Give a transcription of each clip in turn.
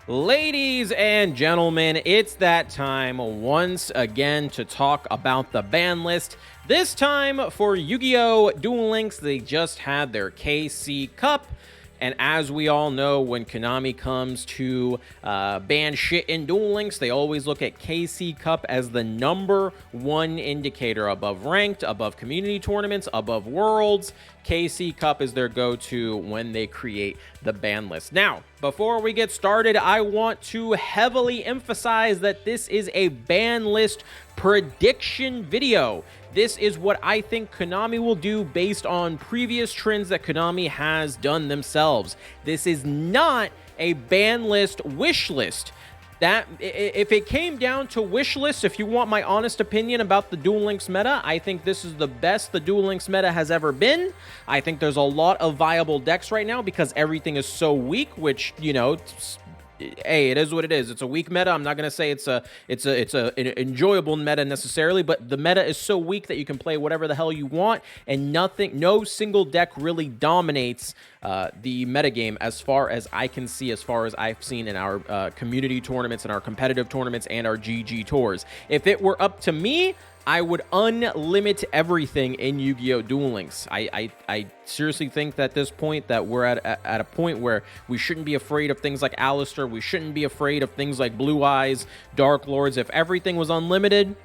Ladies and gentlemen, it's that time once again to talk about the ban list. This time for Yu-Gi-Oh! Duel Links, they just had their KC Cup. And as we all know, when Konami comes to ban shit in Duel Links, they always look at KC Cup as the #1 indicator above ranked, above community tournaments, above worlds. KC Cup is their go-to when they create the ban list. Now, before we get started, I want to heavily emphasize that this is a ban list prediction video. This is what I think Konami will do based on previous trends that Konami has done themselves. This is not a ban list wish list. That if it came down to wish list, if you want my honest opinion about the Duel Links meta, I think this is the best the Duel Links meta has ever been. I think there's a lot of viable decks right now because everything is so weak, which, you know, hey, it is what it is. It's a weak meta. I'm not going to say it's an enjoyable meta necessarily, but the meta is so weak that you can play whatever the hell you want, and no single deck really dominates the metagame as far as I can see, as far as I've seen in our community tournaments and our competitive tournaments and our GG tours. If it were up to me, I would unlimit everything in Yu-Gi-Oh! Duel Links. I seriously think that at this point that we're at a point where we shouldn't be afraid of things like Alistair. We shouldn't be afraid of things like Blue Eyes, Dark Lords. If everything was unlimited,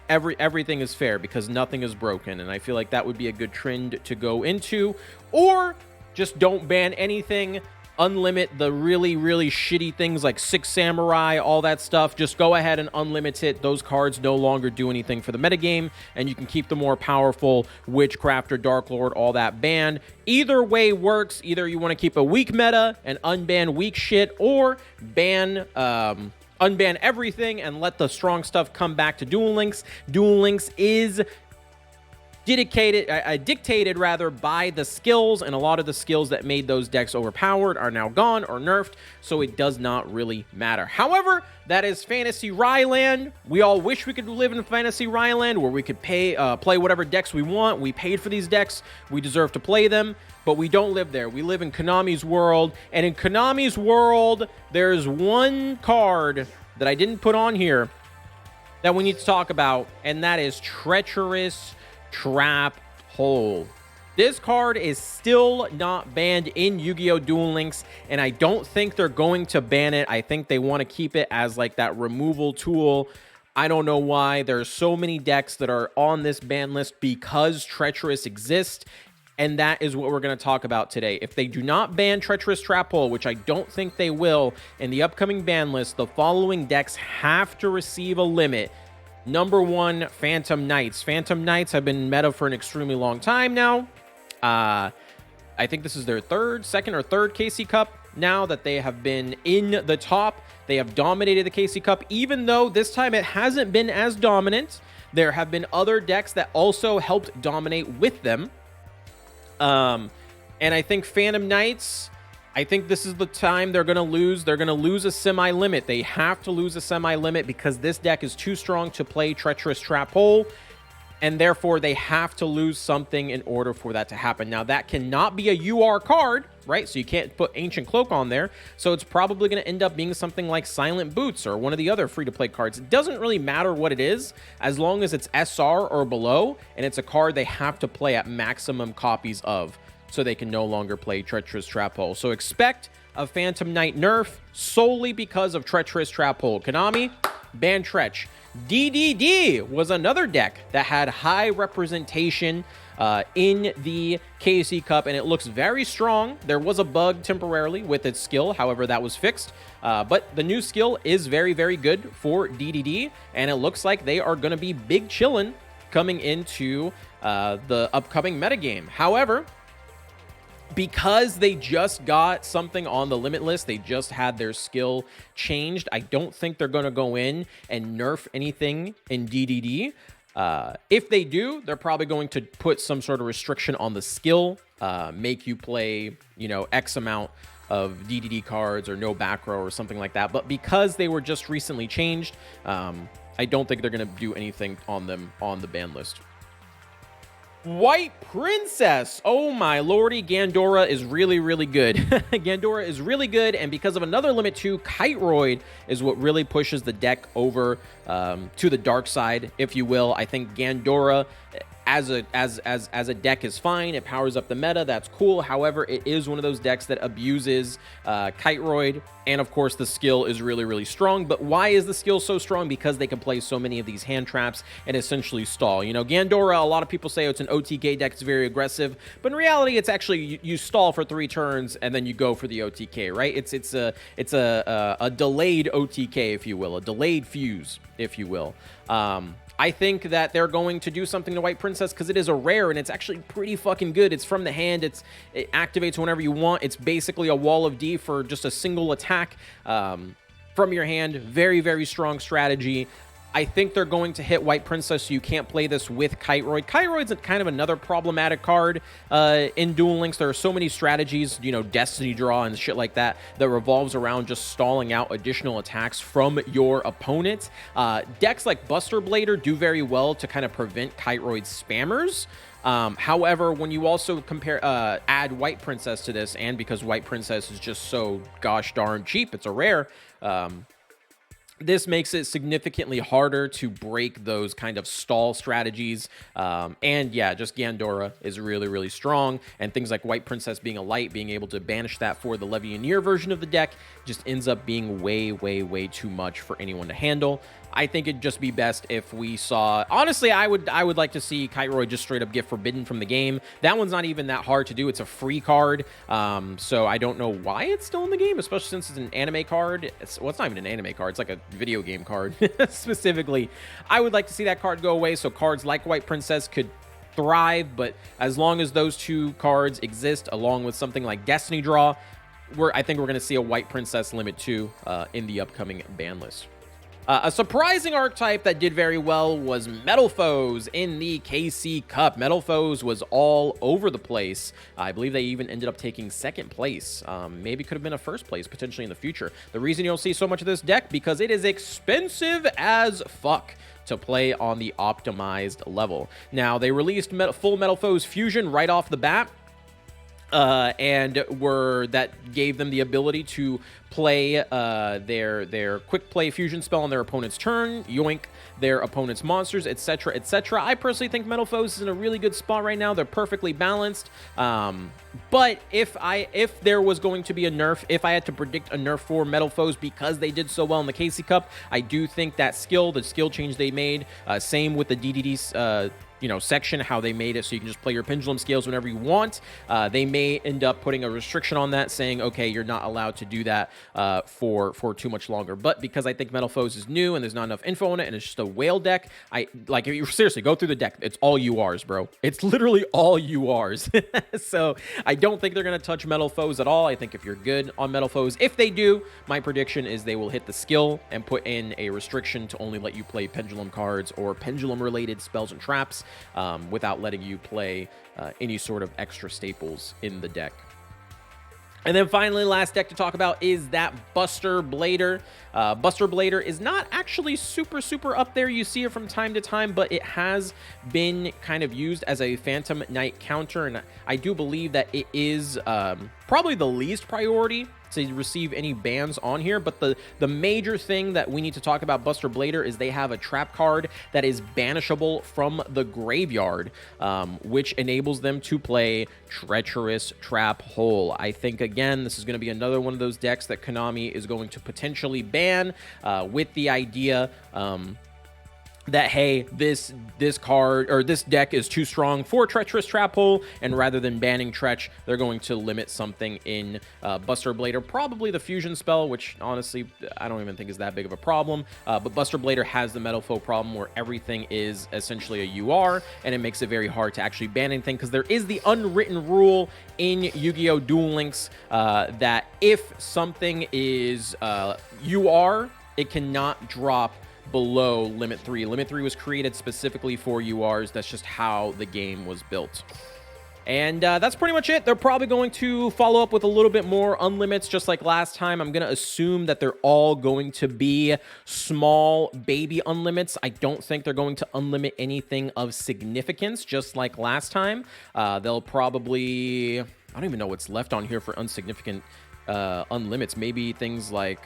everything is fair because nothing is broken. And I feel like that would be a good trend to go into. Or just don't ban anything. Unlimit the really shitty things like Six Samurai, all that stuff. Just go ahead and unlimit it. Those cards no longer do anything for the metagame, and you can keep the more powerful Witchcrafter, Dark Lord, all that banned. Either way works. Either you want to keep a weak meta and unban weak shit, or unban everything and let the strong stuff come back to Duel Links. Duel Links is dictated by the skills, and a lot of the skills that made those decks overpowered are now gone or nerfed, so it does not really matter. However, that is Fantasy Ryland. We all wish we could live in Fantasy Ryland where we could play whatever decks we want. We paid for these decks. We deserve to play them, but we don't live there. We live in Konami's world, and in Konami's world, there's one card that I didn't put on here that we need to talk about, and that is Treacherous Trap Hole. This card is still not banned in Yu-Gi-Oh! Duel Links, and I don't think they're going to ban it. I think they want to keep it as like that removal tool. I don't know why. There's so many decks that are on this ban list because Treacherous exists, and that is what we're going to talk about today. If they do not ban Treacherous Trap Hole, which I don't think they will, in the upcoming ban list, the following decks have to receive a limit. #1, Phantom Knights. Phantom Knights have been meta for an extremely long time now. I think this is their second or third KC Cup now that they have been in the top. They have dominated the KC Cup, even though this time it hasn't been as dominant. There have been other decks that also helped dominate with them. And I think Phantom Knights, I think this is the time they're going to lose. They're going to lose a semi-limit. They have to lose a semi-limit because this deck is too strong to play Treacherous Trap Hole, and therefore they have to lose something in order for that to happen. Now, that cannot be a UR card, right? So you can't put Ancient Cloak on there. So it's probably going to end up being something like Silent Boots or one of the other free-to-play cards. It doesn't really matter what it is, as long as it's SR or below, and it's a card they have to play at maximum copies of, so they can no longer play Treacherous Trap Hole. So expect a Phantom Knight nerf solely because of Treacherous Trap Hole. Konami, ban Tretch. DDD was another deck that had high representation in the KC Cup, and it looks very strong. There was a bug temporarily with its skill. However, that was fixed. But the new skill is very good for DDD, and it looks like they are going to be big chillin' coming into the upcoming metagame. However, because they just got something on the limit list, they just had their skill changed, I don't think they're going to go in and nerf anything in DDD. If they do, they're probably going to put some sort of restriction on the skill, make you play, you know, X amount of DDD cards or no back row or something like that. But because they were just recently changed, I don't think they're going to do anything on them on the ban list. White Princess. Oh my lordy, Gandora is really, really good. Gandora is really good, and because of another limit 2, Kiteroid is what really pushes the deck over to the dark side, if you will. I think Gandora as a deck is fine. It powers up the meta. That's cool. However, it is one of those decks that abuses Kiteroid, and of course the skill is really, really strong. But why is the skill so strong? Because they can play so many of these hand traps and essentially stall. You know, Gandora, a lot of people say it's an OTK deck, it's very aggressive, but in reality it's actually you stall for 3 turns and then you go for the OTK, right? It's a delayed OTK, if you will, a delayed fuse, if you will. I think that they're going to do something to White Princess because it is a rare and it's actually pretty fucking good. It's from the hand. It activates whenever you want. It's basically a wall of D for just a single attack from your hand. Very, very strong strategy. I think they're going to hit White Princess, so you can't play this with Kiteroid. Kiteroid's kind of another problematic card in Duel Links. There are so many strategies, you know, Destiny Draw and shit like that, that revolves around just stalling out additional attacks from your opponent. Decks like Buster Blader do very well to kind of prevent Kiteroid spammers. However, when you also add White Princess to this, and because White Princess is just so gosh darn cheap, it's a rare, this makes it significantly harder to break those kind of stall strategies. And yeah, just Gandora is really, really strong. And things like White Princess being a light, being able to banish that for the Levianeer version of the deck just ends up being way, way, way too much for anyone to handle. I think it'd just be best if we saw... Honestly, I would like to see Kiteroid just straight up get forbidden from the game. That one's not even that hard to do. It's a free card, so I don't know why it's still in the game, especially since it's an anime card. Well, it's not even an anime card. It's like a video game card, specifically. I would like to see that card go away so cards like White Princess could thrive, but as long as those 2 cards exist, along with something like Destiny Draw, I think we're going to see a White Princess Limit 2 in the upcoming ban list. A surprising archetype that did very well was Metalfoes in the KC Cup. Metalfoes was all over the place. I believe they even ended up taking 2nd place. Maybe could have been a 1st place potentially in the future. The reason you'll see so much of this deck, because it is expensive as fuck to play on the optimized level. Now, they released full Metalfoes Fusion right off the bat. And that gave them the ability to play their quick play fusion spell on their opponent's turn, yoink their opponent's monsters, etc., etc. I personally think Metalfoes is in a really good spot right now. They're perfectly balanced. But if there was going to be a nerf, if I had to predict a nerf for Metalfoes because they did so well in the KC Cup, I do think that the skill change they made, same with the DDD section, how they made it so you can just play your pendulum scales whenever you want. They may end up putting a restriction on that, saying, okay, you're not allowed to do that for too much longer. But because I think Metalfoes is new and there's not enough info on it, and it's just a whale deck, if you seriously go through the deck, it's all URs, bro. It's literally all URs. So I don't think they're going to touch Metalfoes at all. I think if you're good on Metalfoes, if they do, my prediction is they will hit the skill and put in a restriction to only let you play pendulum cards or pendulum related spells and traps, without letting you play any sort of extra staples in the deck. And then finally, last deck to talk about is that Buster Blader. Buster Blader is not actually super up there. You see it from time to time, but it has been kind of used as a Phantom Knight counter, and I do believe that it is probably the least priority to receive any bans on here. But the major thing that we need to talk about Buster Blader is they have a trap card that is banishable from the graveyard, which enables them to play Treacherous Trap Hole. I think, again, this is going to be another one of those decks that Konami is going to potentially ban, with the idea that, hey, this card or this deck is too strong for Treacherous Trap Hole, and rather than banning Tretch, they're going to limit something in Buster Blader, probably the fusion spell, which honestly I don't even think is that big of a problem. But Buster Blader has the Metalfoe problem where everything is essentially a UR, and it makes it very hard to actually ban anything, because there is the unwritten rule in Yu-Gi-Oh! Duel Links that if something is UR, it cannot drop below Limit 3. Limit 3 was created specifically for URs. That's just how the game was built. And that's pretty much it. They're probably going to follow up with a little bit more unlimits just like last time. I'm going to assume that they're all going to be small baby unlimits. I don't think they're going to unlimit anything of significance just like last time. They'll probably... I don't even know what's left on here for insignificant unlimits. Maybe things like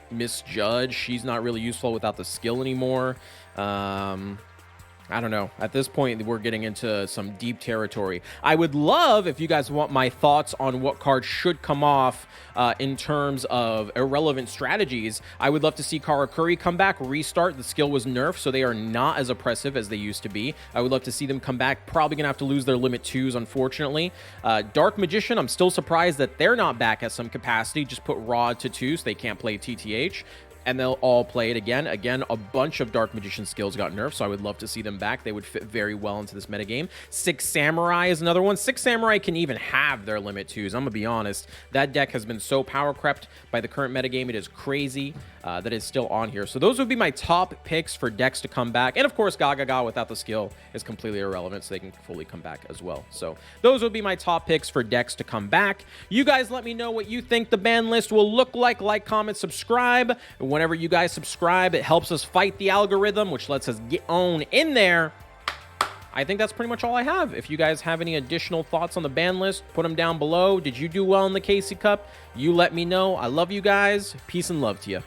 Misjudge. She's not really useful without the skill anymore. I don't know. At this point, we're getting into some deep territory. I would love if you guys want my thoughts on what cards should come off in terms of irrelevant strategies. I would love to see Karakuri come back, restart. The skill was nerfed, so they are not as oppressive as they used to be. I would love to see them come back. Probably going to have to lose their limit 2s, unfortunately. Dark Magician, I'm still surprised that they're not back at some capacity. Just put Rod to 2 so they can't play TTH. And they'll all play it again. Again, a bunch of Dark Magician skills got nerfed, so I would love to see them back. They would fit very well into this metagame. Six Samurai is another one. Six Samurai can even have their limit 2s. I'm going to be honest. That deck has been so power crept by the current metagame. It is crazy that it's still on here. So those would be my top picks for decks to come back. And of course, Gaga without the skill is completely irrelevant, so they can fully come back as well. So those would be my top picks for decks to come back. You guys let me know what you think the ban list will look like. Like, comment, subscribe. Whenever you guys subscribe, it helps us fight the algorithm, which lets us get on in there. I think that's pretty much all I have. If you guys have any additional thoughts on the ban list, put them down below. Did you do well in the KC Cup? You let me know. I love you guys. Peace and love to you.